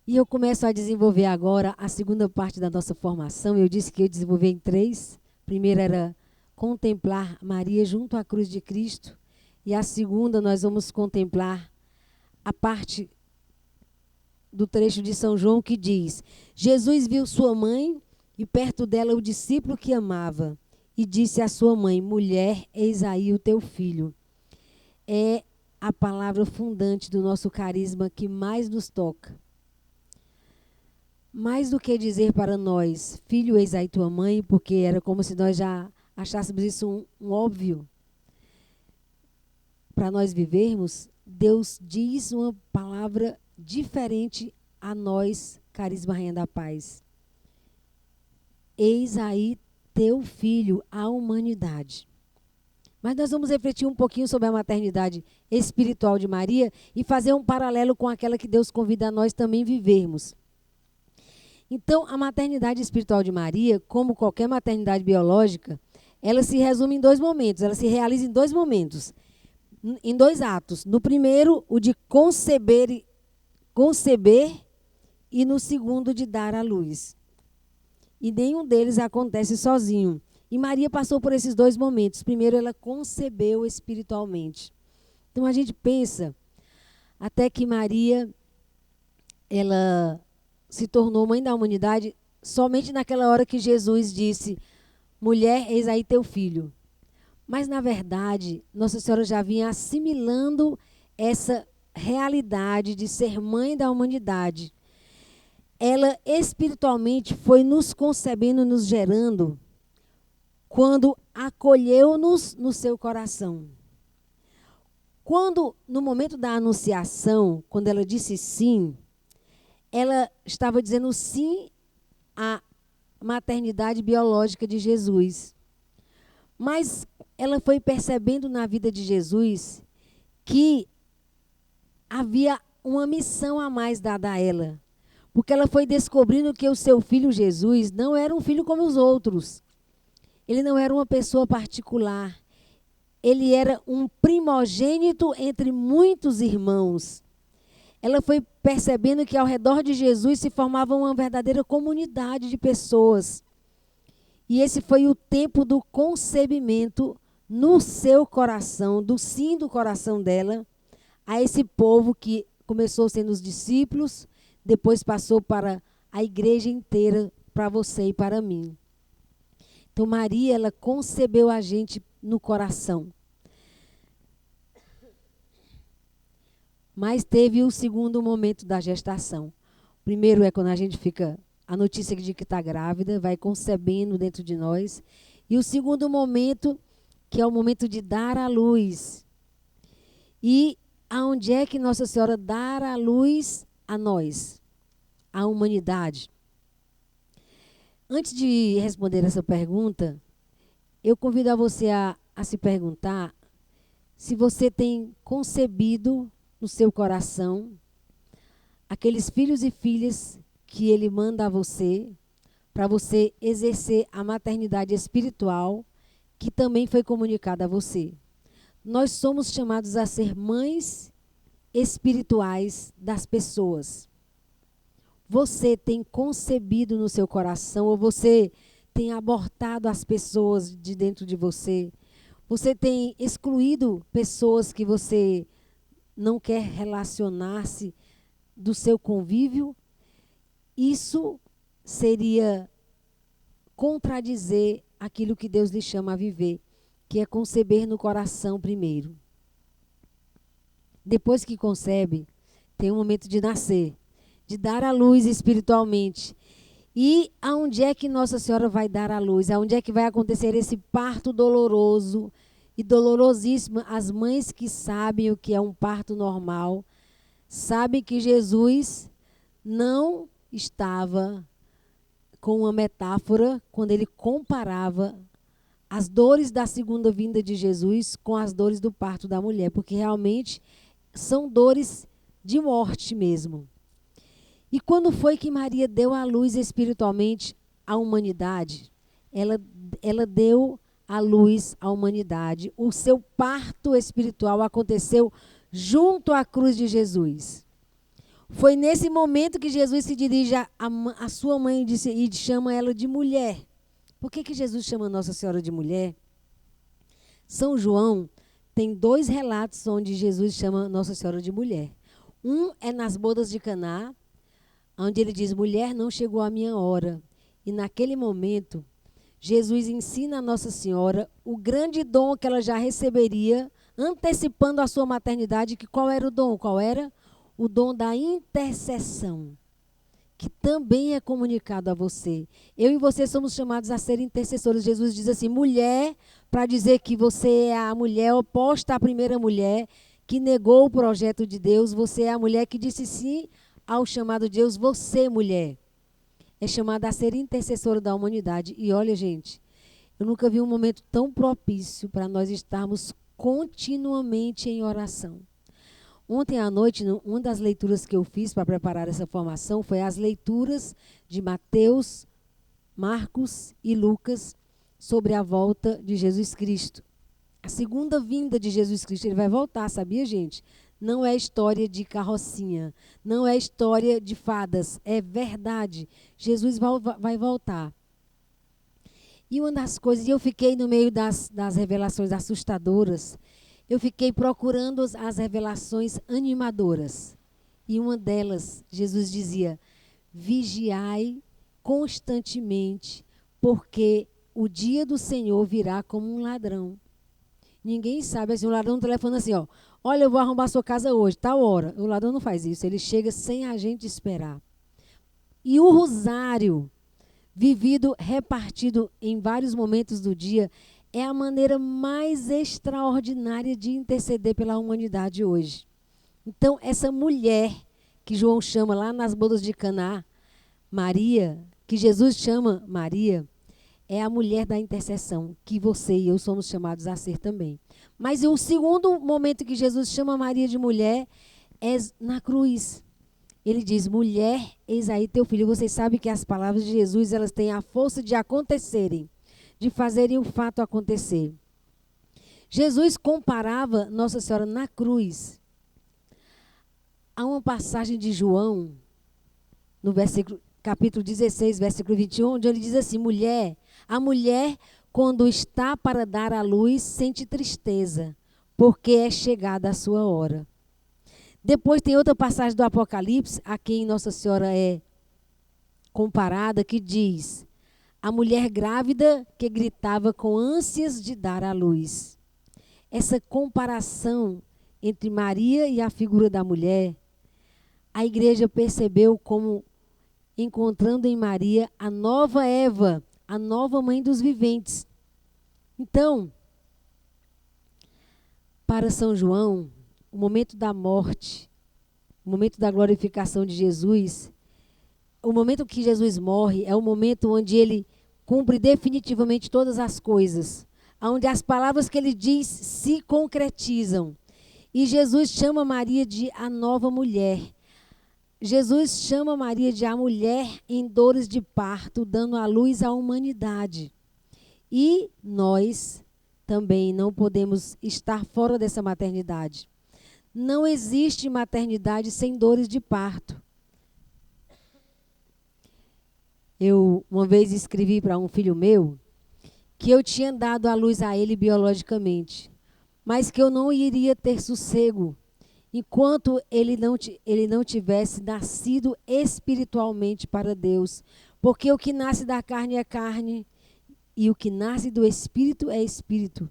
E eu começo a desenvolver agora a segunda parte da nossa formação. Eu disse que eu desenvolvi em 3. A primeira era contemplar Maria junto à cruz de Cristo. E a segunda, nós vamos contemplar a parte do trecho de São João que diz: Jesus viu sua mãe e perto dela o discípulo que amava. E disse à sua mãe: mulher, eis aí o teu filho. É a palavra fundante do nosso carisma que mais nos toca. Mais do que dizer para nós, filho, eis aí tua mãe, porque era como se nós já achássemos isso um óbvio. Para nós vivermos, Deus diz uma palavra diferente a nós, Carisma Rainha da Paz. Eis aí teu filho, a humanidade. Mas nós vamos refletir um pouquinho sobre a maternidade espiritual de Maria e fazer um paralelo com aquela que Deus convida a nós também vivermos. Então, a maternidade espiritual de Maria, como qualquer maternidade biológica, ela se resume em 2 momentos, ela se realiza em 2 momentos, em 2 atos. No primeiro, o de conceber, e no segundo, de dar à luz. E nenhum deles acontece sozinho. E Maria passou por esses 2 momentos. Primeiro, ela concebeu espiritualmente. Então, a gente pensa até que Maria, ela se tornou mãe da humanidade somente naquela hora que Jesus disse: mulher, eis aí teu filho. Mas, na verdade, Nossa Senhora já vinha assimilando essa realidade de ser mãe da humanidade. Ela espiritualmente foi nos concebendo, nos gerando, quando acolheu-nos no seu coração. Quando, no momento da anunciação, quando ela disse sim, ela estava dizendo sim à maternidade biológica de Jesus. Mas ela foi percebendo na vida de Jesus que havia uma missão a mais dada a ela. Porque ela foi descobrindo que o seu filho Jesus não era um filho como os outros. Ele não era uma pessoa particular. Ele era um primogênito entre muitos irmãos. Ela foi percebendo que ao redor de Jesus se formava uma verdadeira comunidade de pessoas. E esse foi o tempo do concebimento no seu coração, do sim do coração dela, a esse povo que começou sendo os discípulos, depois passou para a igreja inteira, para você e para mim. Então, Maria, ela concebeu a gente no coração. Mas teve o segundo momento da gestação. O primeiro é quando a gente fica, a notícia de que está grávida, vai concebendo dentro de nós. E o segundo momento, que é o momento de dar à luz. E aonde é que Nossa Senhora dá à luz a nós, a humanidade? Antes de responder essa pergunta, eu convido a você a se perguntar se você tem concebido no seu coração aqueles filhos e filhas que Ele manda a você, para você exercer a maternidade espiritual que também foi comunicada a você. Nós somos chamados a ser mães espirituais das pessoas. Você tem concebido no seu coração, ou você tem abortado as pessoas de dentro de você? Você tem excluído pessoas que você não quer relacionar-se do seu convívio? Isso seria contradizer aquilo que Deus lhe chama a viver, que é conceber no coração primeiro. Depois que concebe, tem um momento de nascer. de dar à luz espiritualmente. E aonde é que Nossa Senhora vai dar à luz? Aonde é que vai acontecer esse parto doloroso e dolorosíssimo? As mães que sabem o que é um parto normal, sabem que Jesus não estava com uma metáfora quando ele comparava as dores da segunda vinda de Jesus com as dores do parto da mulher, porque realmente são dores de morte mesmo. E quando foi que Maria deu à luz espiritualmente à humanidade? Ela deu à luz à humanidade. O seu parto espiritual aconteceu junto à cruz de Jesus. Foi nesse momento que Jesus se dirige à sua mãe e chama ela de mulher. Por que Jesus chama Nossa Senhora de mulher? São João tem 2 relatos onde Jesus chama Nossa Senhora de mulher. Um é nas bodas de Caná, onde ele diz, mulher, não chegou a minha hora. E naquele momento, Jesus ensina a Nossa Senhora o grande dom que ela já receberia, antecipando a sua maternidade, que qual era o dom? Qual era? O dom da intercessão, que também é comunicado a você. Eu e você somos chamados a ser intercessores. Jesus diz assim, mulher, para dizer que você é a mulher oposta à primeira mulher, que negou o projeto de Deus, você é a mulher que disse sim ao chamado de Deus, você, mulher, é chamada a ser intercessora da humanidade. E olha, gente, eu nunca vi um momento tão propício para nós estarmos continuamente em oração. Ontem à noite, uma das leituras que eu fiz para preparar essa formação foi as leituras de Mateus, Marcos e Lucas sobre a volta de Jesus Cristo. A segunda vinda de Jesus Cristo, ele vai voltar, sabia, gente? Não é história de carrocinha, não é história de fadas, é verdade. Jesus vai voltar. E uma das coisas, e eu fiquei no meio das revelações assustadoras, eu fiquei procurando as revelações animadoras. E uma delas, Jesus dizia, vigiai constantemente, porque o dia do Senhor virá como um ladrão. Ninguém sabe, assim, o ladrão telefona assim, ó, olha, eu vou arrombar sua casa hoje, tal hora. O ladrão não faz isso, ele chega sem a gente esperar. E o rosário, vivido, repartido em vários momentos do dia, é a maneira mais extraordinária de interceder pela humanidade hoje. Então, essa mulher que João chama lá nas bodas de Caná, Maria, que Jesus chama Maria, é a mulher da intercessão, que você e eu somos chamados a ser também. Mas o segundo momento que Jesus chama Maria de mulher é na cruz. Ele diz, mulher, eis aí teu filho. Vocês sabem que as palavras de Jesus, elas têm a força de acontecerem, de fazerem o fato acontecer. Jesus comparava Nossa Senhora na cruz. Há uma passagem de João, no capítulo 16, versículo 21, onde ele diz assim, mulher, a mulher, quando está para dar à luz, sente tristeza, porque é chegada a sua hora. Depois tem outra passagem do Apocalipse, a quem Nossa Senhora é comparada, que diz, a mulher grávida que gritava com ânsias de dar à luz. Essa comparação entre Maria e a figura da mulher, a igreja percebeu como encontrando em Maria a nova Eva, a nova mãe dos viventes. Então, para São João, o momento da morte, o momento da glorificação de Jesus, o momento que Jesus morre é o momento onde ele cumpre definitivamente todas as coisas, onde as palavras que ele diz se concretizam. E Jesus chama Maria de a nova mulher. Jesus chama Maria de a mulher em dores de parto, dando à luz à humanidade. E nós também não podemos estar fora dessa maternidade. Não existe maternidade sem dores de parto. Eu uma vez escrevi para um filho meu que eu tinha dado à luz a ele biologicamente, mas que eu não iria ter sossego enquanto ele não tivesse nascido espiritualmente para Deus. Porque o que nasce da carne é carne, e o que nasce do espírito é espírito.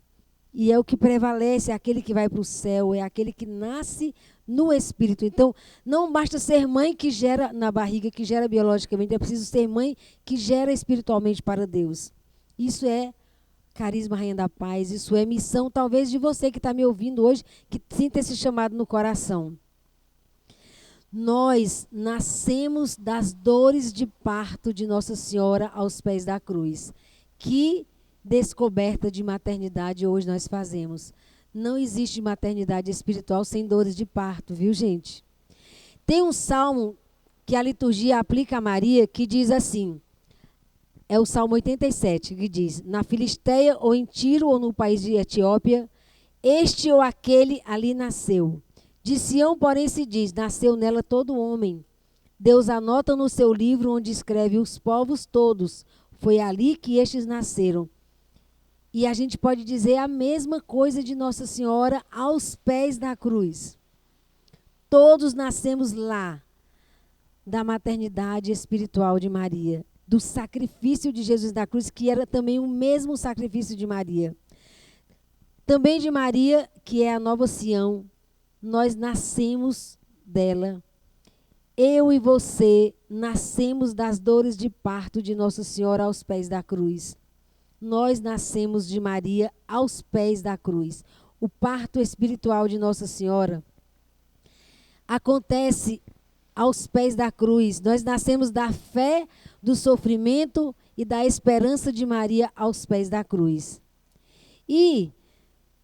E é o que prevalece, é aquele que vai para o céu, é aquele que nasce no espírito. Então, não basta ser mãe que gera na barriga, que gera biologicamente, é preciso ser mãe que gera espiritualmente para Deus. Isso é Carisma Rainha da Paz, isso é missão, talvez, de você que está me ouvindo hoje, que sinta esse chamado no coração. Nós nascemos das dores de parto de Nossa Senhora aos pés da cruz. Que descoberta de maternidade hoje nós fazemos. Não existe maternidade espiritual sem dores de parto, viu, gente? Tem um salmo que a liturgia aplica a Maria que diz assim, é o Salmo 87, que diz, na Filisteia ou em Tiro ou no país de Etiópia, este ou aquele ali nasceu. De Sião, porém, se diz, nasceu nela todo homem. Deus anota no seu livro onde escreve os povos todos. Foi ali que estes nasceram. E a gente pode dizer a mesma coisa de Nossa Senhora aos pés da cruz. Todos nascemos lá, da maternidade espiritual de Maria, do sacrifício de Jesus na cruz, que era também o mesmo sacrifício de Maria. Também de Maria, que é a nova Sião, nós nascemos dela. Eu e você nascemos das dores de parto de Nossa Senhora aos pés da cruz. Nós nascemos de Maria aos pés da cruz. O parto espiritual de Nossa Senhora acontece aos pés da cruz. Nós nascemos da fé, do sofrimento e da esperança de Maria aos pés da cruz. E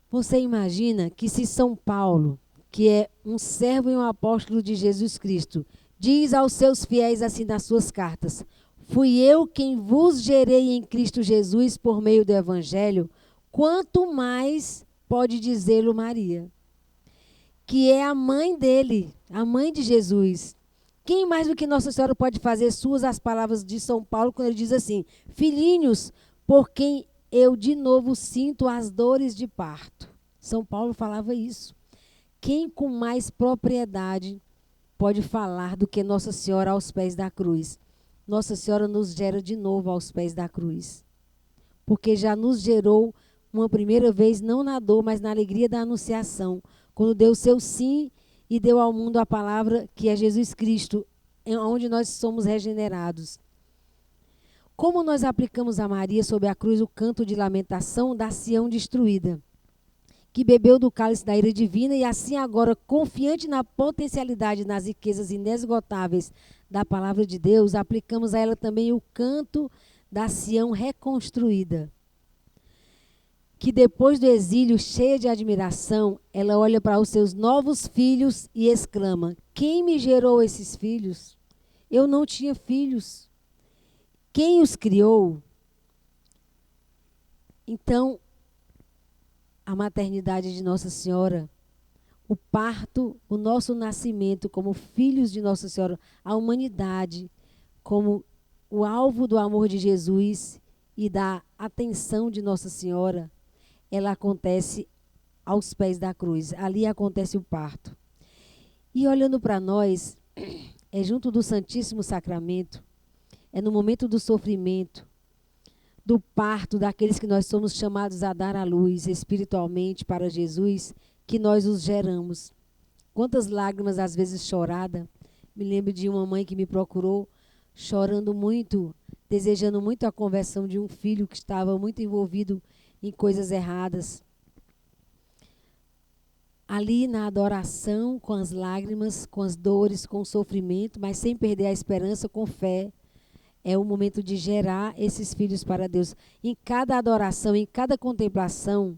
você imagina que se São Paulo, que é um servo e um apóstolo de Jesus Cristo, diz aos seus fiéis assim nas suas cartas, fui eu quem vos gerei em Cristo Jesus por meio do Evangelho, quanto mais pode dizê-lo Maria, que é a mãe dele, a mãe de Jesus. Quem mais do que Nossa Senhora pode fazer suas as palavras de São Paulo quando ele diz assim, filhinhos, por quem eu de novo sinto as dores de parto. São Paulo falava isso. Quem com mais propriedade pode falar do que Nossa Senhora aos pés da cruz? Nossa Senhora nos gera de novo aos pés da cruz. Porque já nos gerou uma primeira vez, não na dor, mas na alegria da anunciação. Quando deu o seu sim e deu ao mundo a palavra que é Jesus Cristo, onde nós somos regenerados. Como nós aplicamos a Maria sob a cruz o canto de lamentação da Sião destruída, que bebeu do cálice da ira divina e assim agora, confiante na potencialidade, nas riquezas inesgotáveis da palavra de Deus, aplicamos a ela também o canto da Sião reconstruída, que depois do exílio, cheia de admiração, ela olha para os seus novos filhos e exclama, quem me gerou esses filhos? Eu não tinha filhos. Quem os criou? Então, a maternidade de Nossa Senhora, o parto, o nosso nascimento como filhos de Nossa Senhora, a humanidade como o alvo do amor de Jesus e da atenção de Nossa Senhora, ela acontece aos pés da cruz. Ali acontece o parto. E olhando para nós, é junto do Santíssimo Sacramento, é no momento do sofrimento, do parto daqueles que nós somos chamados a dar à luz espiritualmente para Jesus, que nós os geramos. Quantas lágrimas, às vezes chorada. Me lembro de uma mãe que me procurou, chorando muito, desejando muito a conversão de um filho que estava muito envolvido em coisas erradas. Ali na adoração, com as lágrimas, com as dores, com o sofrimento, mas sem perder a esperança, com fé, é o momento de gerar esses filhos para Deus. Em cada adoração, em cada contemplação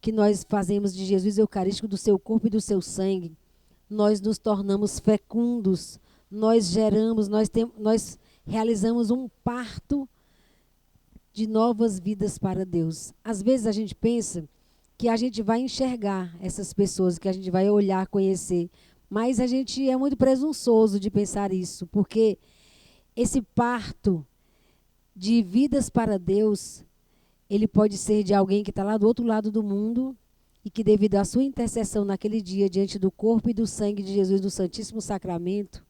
que nós fazemos de Jesus Eucarístico, do seu corpo e do seu sangue, nós nos tornamos fecundos, nós geramos, nós realizamos um parto de novas vidas para Deus. Às vezes a gente pensa que a gente vai enxergar essas pessoas, que a gente vai olhar, conhecer, mas a gente é muito presunçoso de pensar isso, porque esse parto de vidas para Deus, ele pode ser de alguém que está lá do outro lado do mundo e que devido à sua intercessão naquele dia diante do corpo e do sangue de Jesus do Santíssimo Sacramento,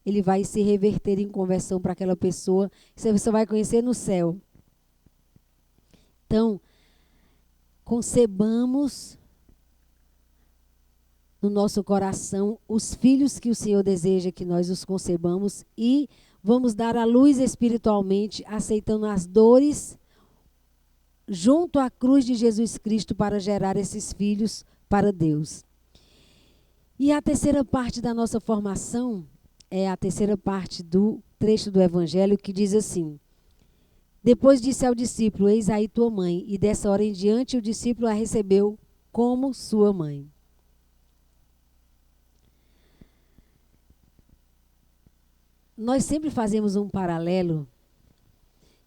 ele vai se reverter em conversão para aquela pessoa que você vai conhecer no céu. Então, concebamos no nosso coração os filhos que o Senhor deseja que nós os concebamos e vamos dar à luz espiritualmente, aceitando as dores junto à cruz de Jesus Cristo para gerar esses filhos para Deus. E a terceira parte da nossa formação é a terceira parte do trecho do Evangelho que diz assim: depois disse ao discípulo, eis aí tua mãe, e dessa hora em diante o discípulo a recebeu como sua mãe. Nós sempre fazemos um paralelo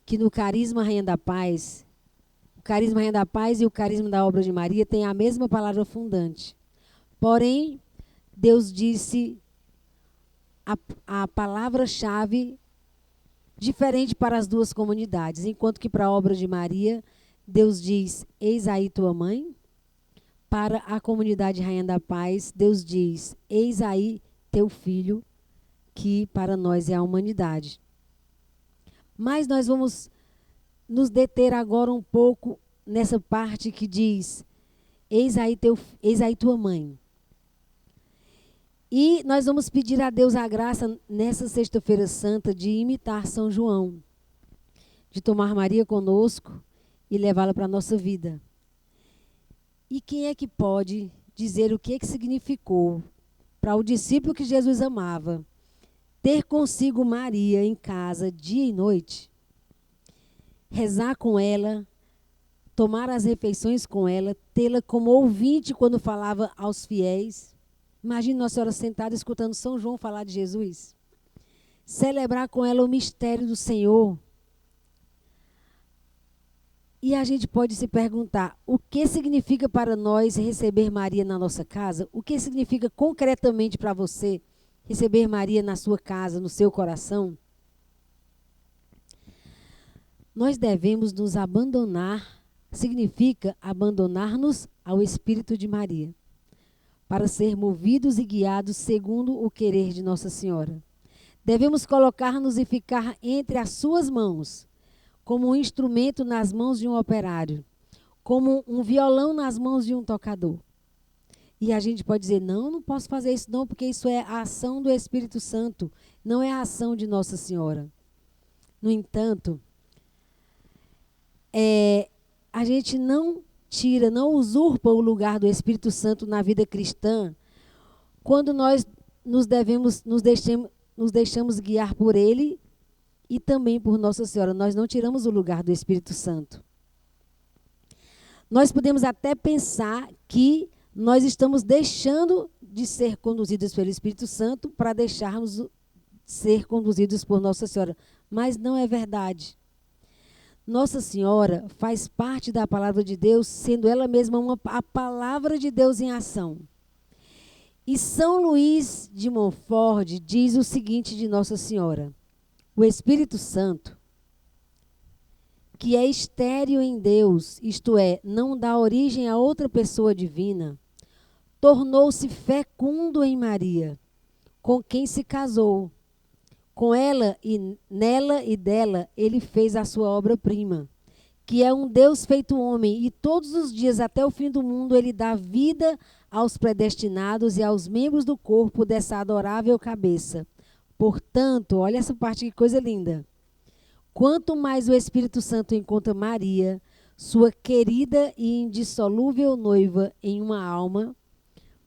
que no carisma Rainha da Paz, o carisma Rainha da Paz e o carisma da obra de Maria têm a mesma palavra fundante. Porém, Deus disse a palavra-chave diferente para as duas comunidades. Enquanto que para a obra de Maria, Deus diz, eis aí tua mãe. Para a comunidade Rainha da Paz, Deus diz, eis aí teu filho, que para nós é a humanidade. Mas nós vamos nos deter agora um pouco nessa parte que diz, eis aí tua mãe. E nós vamos pedir a Deus a graça nessa sexta-feira santa de imitar São João, de tomar Maria conosco e levá-la para a nossa vida. E quem é que pode dizer o que significou para o discípulo que Jesus amava ter consigo Maria em casa dia e noite, rezar com ela, tomar as refeições com ela, tê-la como ouvinte quando falava aos fiéis? Imagine Nossa Senhora sentada escutando São João falar de Jesus. Celebrar com ela o mistério do Senhor. E a gente pode se perguntar, o que significa para nós receber Maria na nossa casa? O que significa concretamente para você receber Maria na sua casa, no seu coração? Nós devemos nos abandonar, significa abandonar-nos ao Espírito de Maria, para ser movidos e guiados segundo o querer de Nossa Senhora. Devemos colocar-nos e ficar entre as suas mãos, como um instrumento nas mãos de um operário, como um violão nas mãos de um tocador. E a gente pode dizer, não posso fazer isso não, porque isso é a ação do Espírito Santo, não é a ação de Nossa Senhora. No entanto, a gente não usurpa o lugar do Espírito Santo na vida cristã quando nós nos deixamos guiar por Ele e também por Nossa Senhora. Nós não tiramos o lugar do Espírito Santo. Nós podemos até pensar que nós estamos deixando de ser conduzidos pelo Espírito Santo para deixarmos ser conduzidos por Nossa Senhora, mas não é verdade. Nossa Senhora faz parte da palavra de Deus, sendo ela mesma a palavra de Deus em ação. E São Luís de Montfort diz o seguinte de Nossa Senhora: o Espírito Santo, que é estéril em Deus, isto é, não dá origem a outra pessoa divina, tornou-se fecundo em Maria, com quem se casou. Com ela e nela e dela, ele fez a sua obra-prima, que é um Deus feito homem, e todos os dias até o fim do mundo ele dá vida aos predestinados e aos membros do corpo dessa adorável cabeça. Portanto, olha essa parte, que coisa linda. Quanto mais o Espírito Santo encontra Maria, sua querida e indissolúvel noiva, em uma alma,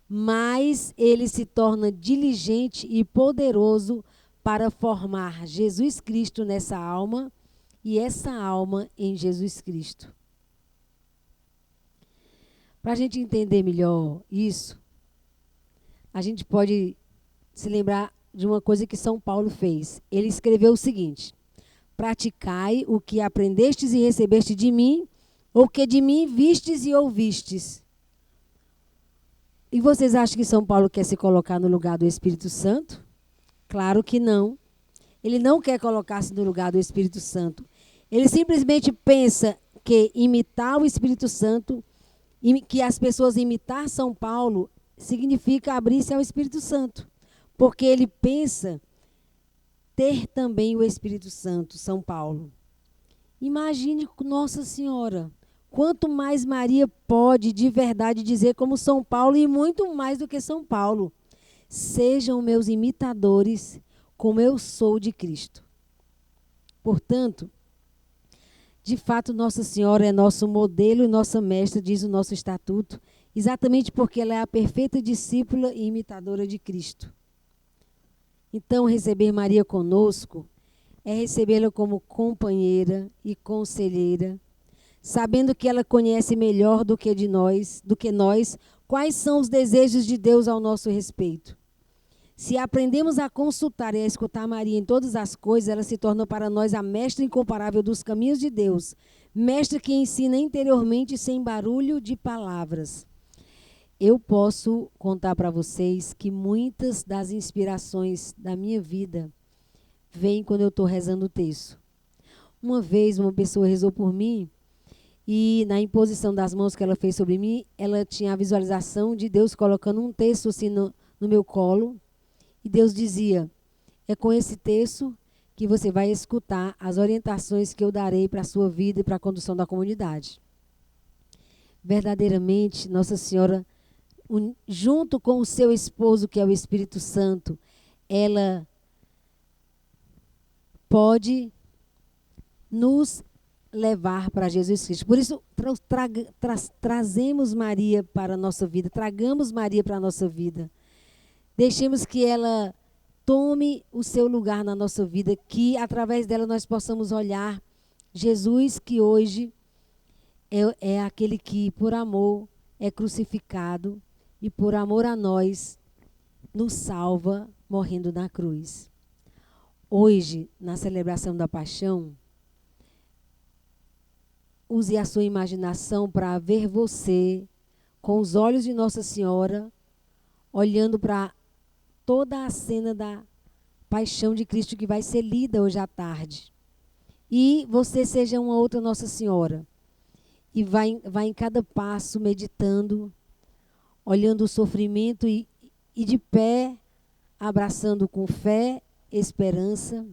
mais ele se torna diligente e poderoso para formar Jesus Cristo nessa alma e essa alma em Jesus Cristo. Para a gente entender melhor isso, a gente pode se lembrar de uma coisa que São Paulo fez. Ele escreveu o seguinte: praticai o que aprendestes e recebeste de mim, ou que de mim vistes e ouvistes. E vocês acham que São Paulo quer se colocar no lugar do Espírito Santo? Claro que não. Ele não quer colocar-se no lugar do Espírito Santo. Ele simplesmente pensa que imitar o Espírito Santo, que as pessoas imitar São Paulo, significa abrir-se ao Espírito Santo. Porque ele pensa ter também o Espírito Santo, São Paulo. Imagine Nossa Senhora, Quanto mais Maria pode de verdade dizer como São Paulo e muito mais do que São Paulo. Sejam meus imitadores como eu sou de Cristo. Portanto, de fato, Nossa Senhora é nosso modelo e nossa mestra, diz o nosso estatuto, exatamente porque ela é a perfeita discípula e imitadora de Cristo. Então, receber Maria conosco é recebê-la como companheira e conselheira, sabendo que ela conhece melhor do que nós, quais são os desejos de Deus ao nosso respeito. Se aprendemos a consultar e a escutar Maria em todas as coisas, ela se torna para nós a mestra incomparável dos caminhos de Deus, mestra que ensina interiormente sem barulho de palavras. Eu posso contar para vocês que muitas das inspirações da minha vida vêm quando eu estou rezando o terço. Uma vez uma pessoa rezou por mim e na imposição das mãos que ela fez sobre mim, ela tinha a visualização de Deus colocando um terço assim no meu colo. E Deus dizia, é com esse terço que você vai escutar as orientações que eu darei para a sua vida e para a condução da comunidade. Verdadeiramente, Nossa Senhora, junto com o seu esposo, que é o Espírito Santo, ela pode nos levar para Jesus Cristo. Por isso, trazemos Maria para a nossa vida, tragamos Maria para a nossa vida. Deixemos que ela tome o seu lugar na nossa vida, que através dela nós possamos olhar Jesus, que hoje é aquele que, por amor, é crucificado e por amor a nós, nos salva morrendo na cruz. Hoje, na celebração da Paixão, use a sua imaginação para ver você com os olhos de Nossa Senhora, olhando para toda a cena da Paixão de Cristo que vai ser lida hoje à tarde. E você seja uma outra Nossa Senhora. E vai em cada passo meditando, olhando o sofrimento e de pé, abraçando com fé, esperança.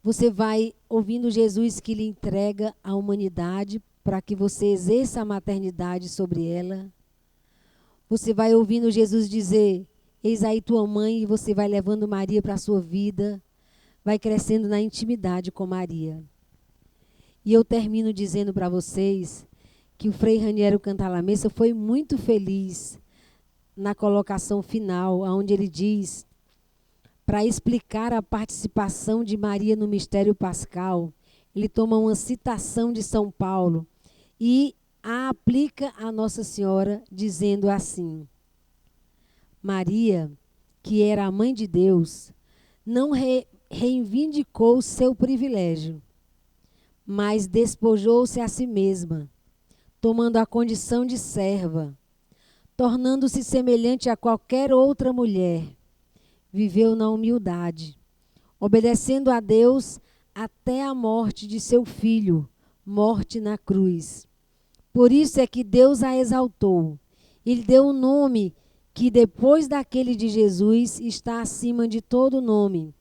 Você vai ouvindo Jesus que lhe entrega a humanidade para que você exerça a maternidade sobre ela. Você vai ouvindo Jesus dizer, eis aí tua mãe, e você vai levando Maria para a sua vida, vai crescendo na intimidade com Maria. E eu termino dizendo para vocês que o Frei Raniero Cantalamessa foi muito feliz na colocação final, onde ele diz, para explicar a participação de Maria no mistério pascal, ele toma uma citação de São Paulo e a aplica a Nossa Senhora, dizendo assim, Maria, que era a mãe de Deus, não reivindicou seu privilégio, mas despojou-se a si mesma, tomando a condição de serva, tornando-se semelhante a qualquer outra mulher. Viveu na humildade, obedecendo a Deus até a morte de seu filho, morte na cruz. Por isso é que Deus a exaltou. Ele deu um nome que, depois daquele de Jesus, está acima de todo nome,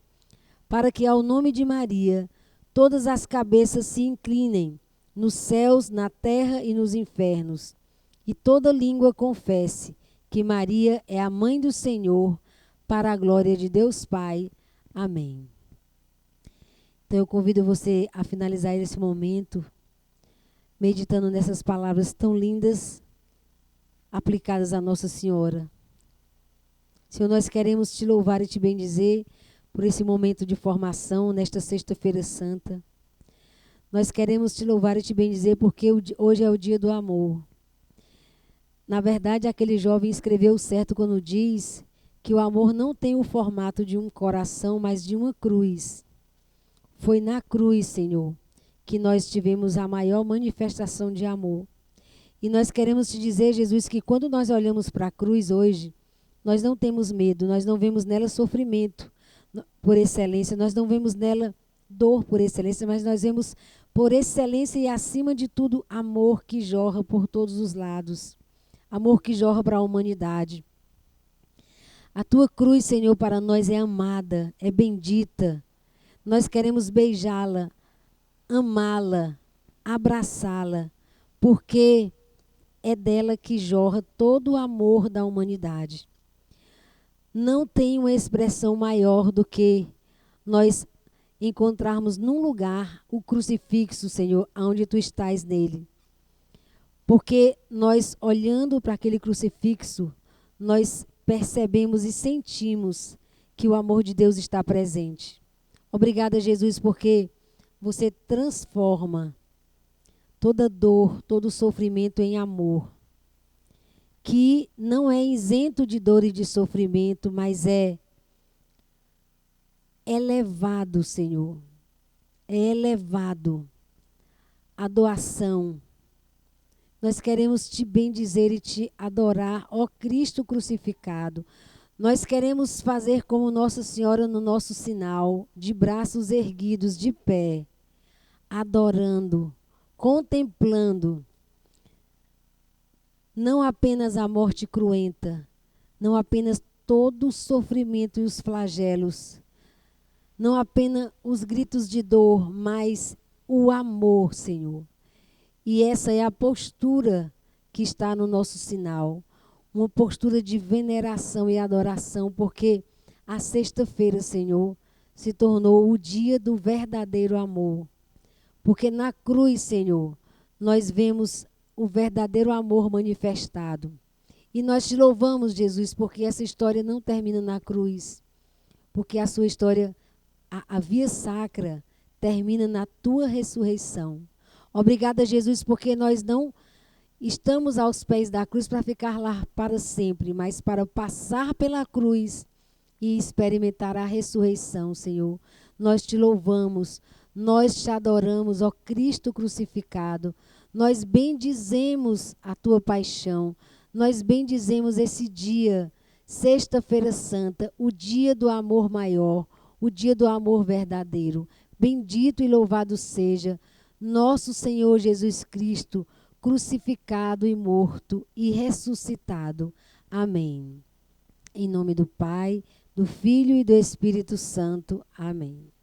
para que ao nome de Maria todas as cabeças se inclinem, nos céus, na terra e nos infernos, e toda língua confesse que Maria é a mãe do Senhor, para a glória de Deus Pai. Amém. Então eu convido você a finalizar esse momento meditando nessas palavras tão lindas aplicadas a Nossa Senhora. Senhor, nós queremos te louvar e te bendizer por esse momento de formação nesta Sexta-feira Santa. Nós queremos te louvar e te bendizer porque hoje é o dia do amor. Na verdade, aquele jovem escreveu certo quando diz que o amor não tem o formato de um coração, mas de uma cruz. Foi na cruz, Senhor, que nós tivemos a maior manifestação de amor. E nós queremos te dizer, Jesus, que quando nós olhamos para a cruz hoje, nós não temos medo, nós não vemos nela sofrimento por excelência, nós não vemos nela dor por excelência, mas nós vemos por excelência e, acima de tudo, amor que jorra por todos os lados. Amor que jorra para a humanidade. A tua cruz, Senhor, para nós é amada, é bendita. Nós queremos beijá-la, amá-la, abraçá-la, porque é dela que jorra todo o amor da humanidade. Não tem uma expressão maior do que nós encontrarmos num lugar o crucifixo, Senhor, onde tu estás nele. Porque nós, olhando para aquele crucifixo, nós percebemos e sentimos que o amor de Deus está presente. Obrigada, Jesus, porque você transforma toda dor, todo sofrimento em amor, que não é isento de dor e de sofrimento, mas é elevado, Senhor. É elevado a doação. Nós queremos te bendizer e te adorar, ó Cristo crucificado. Nós queremos fazer como Nossa Senhora no nosso sinal, de braços erguidos, de pé, adorando, contemplando, não apenas a morte cruenta, não apenas todo o sofrimento e os flagelos, não apenas os gritos de dor, mas o amor, Senhor. E essa é a postura que está no nosso sinal, uma postura de veneração e adoração, porque a sexta-feira, Senhor, se tornou o dia do verdadeiro amor. Porque na cruz, Senhor, nós vemos o verdadeiro amor manifestado. E nós te louvamos, Jesus, porque essa história não termina na cruz, porque a sua história, a via sacra, termina na tua ressurreição. Obrigada, Jesus, porque nós não estamos aos pés da cruz para ficar lá para sempre, mas para passar pela cruz e experimentar a ressurreição, Senhor. Nós te louvamos, nós te adoramos, ó Cristo crucificado. Nós bendizemos a tua paixão, nós bendizemos esse dia, Sexta-feira Santa, o dia do amor maior, o dia do amor verdadeiro. Bendito e louvado seja nosso Senhor Jesus Cristo, crucificado e morto e ressuscitado. Amém. Em nome do Pai, do Filho e do Espírito Santo. Amém.